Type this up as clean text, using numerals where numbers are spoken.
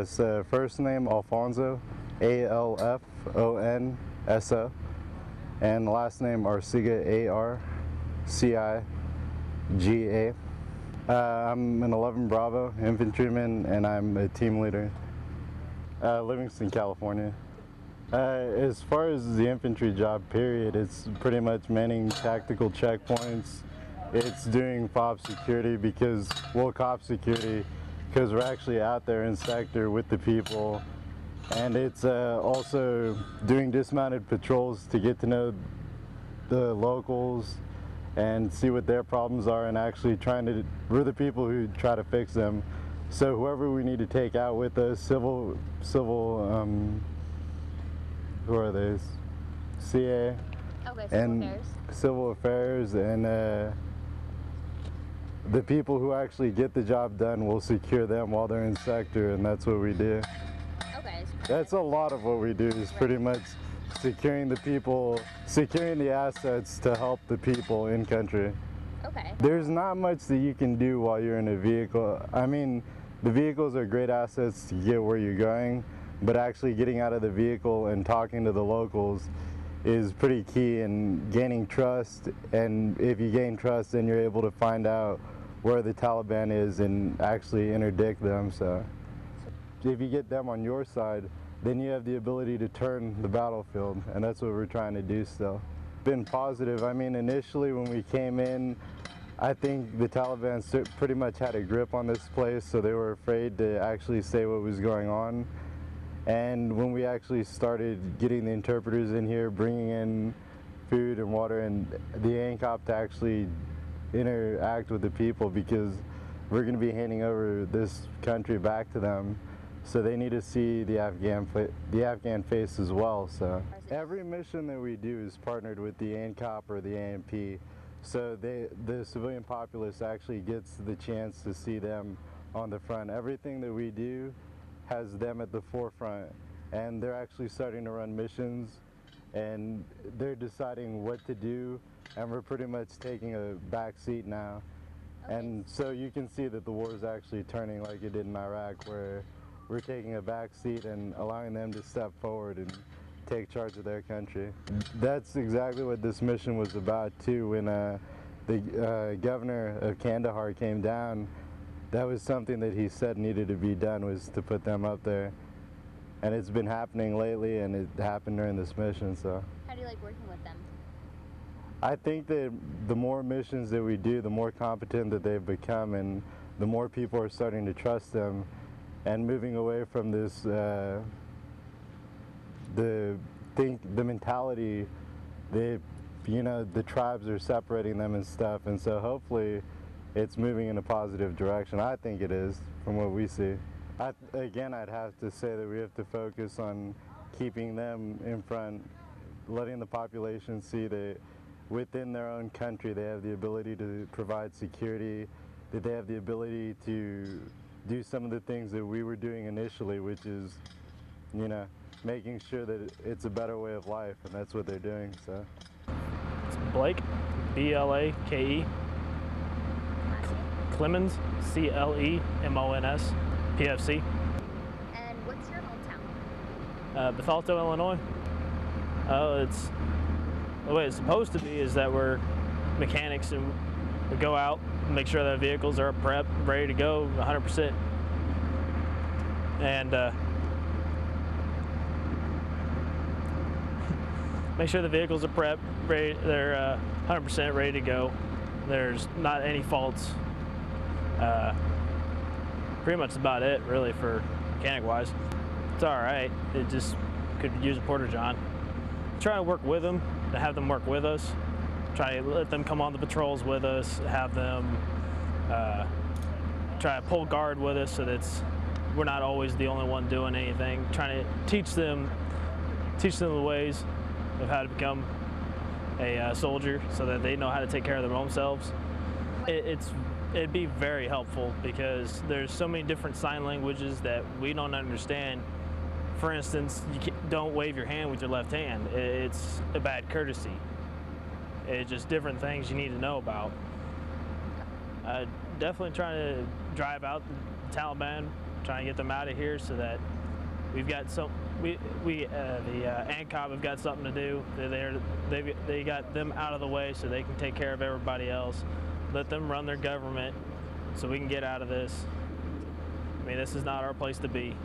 It's first name Alfonso, Alfonso, and last name Arciga, Arciga. I'm an 11 Bravo infantryman, and I'm a team leader. Livingston, California. As far as the infantry job period, it's pretty much manning tactical checkpoints. It's doing FOB security cop security, because we're actually out there in sector with the people. And it's also doing dismounted patrols to get to know the locals and see what their problems are, and actually we're the people who try to fix them. So whoever we need to take out with us, who are they? CA. Okay, civil affairs, and the people who actually get the job done will secure them while they're in sector, and that's what we do. Okay. That's a lot of what we do, is pretty much securing the people, securing the assets to help the people in country. Okay. There's not much that you can do while you're in a vehicle. I mean, the vehicles are great assets to get where you're going, but actually getting out of the vehicle and talking to the locals is pretty key in gaining trust. And if you gain trust, then you're able to find out where the Taliban is and actually interdict them. So if you get them on your side, then you have the ability to turn the battlefield, and that's what we're trying to do still. Been positive. I mean, initially when we came in, I think the Taliban pretty much had a grip on this place, so they were afraid to actually say what was going on. And when we actually started getting the interpreters in here, bringing in food and water, and the ANCOP to actually interact with the people, because we're going to be handing over this country back to them, so they need to see the Afghan face as well. So every mission that we do is partnered with the ANCOP or the AMP, so the civilian populace actually gets the chance to see them on the front. Everything that we do has them at the forefront, and they're actually starting to run missions, and they're deciding what to do, and we're pretty much taking a back seat now. Okay. And so you can see that the war is actually turning like it did in Iraq, where we're taking a back seat and allowing them to step forward and take charge of their country. That's exactly what this mission was about too. When the governor of Kandahar came down, that was something that he said needed to be done, was to put them up there. And it's been happening lately, and it happened during this mission. So how do you like working with them? I think that the more missions that we do, the more competent that they've become, and the more people are starting to trust them, and moving away from this the mentality that, you know, the tribes are separating them and stuff. And so hopefully it's moving in a positive direction. I think it is, from what we see. Again, I'd have to say that we have to focus on keeping them in front, letting the population see that within their own country they have the ability to provide security, that they have the ability to do some of the things that we were doing initially, which is, you know, making sure that it's a better way of life, and that's what they're doing. So it's Blake, B-L-A-K-E, Clemens, C-L-E-M-O-N-S, PFC. And what's your hometown? Bethalto, Illinois. It's the way it's supposed to be, is that we're mechanics, and we go out and make sure that vehicles are prepped, ready to go 100%. And make sure the vehicles are prepped, they're 100% ready to go. There's not any faults. Pretty much about it, really, for mechanic-wise. It's all right. It just could use a porta-john. Try to work with them, to have them work with us. Try to let them come on the patrols with us, have them try to pull guard with us, so that we're not always the only one doing anything. Trying to teach them the ways of how to become a soldier, so that they know how to take care of their own selves. It'd be very helpful, because there's so many different sign languages that we don't understand. For instance, you don't wave your hand with your left hand. It's a bad courtesy. It's just different things you need to know about. Definitely trying to drive out the Taliban trying to get them out of here so that we've got some. The ANCOB have got something to do. They got them out of the way so they can take care of everybody else. Let them run their government so we can get out of this. I mean, this is not our place to be.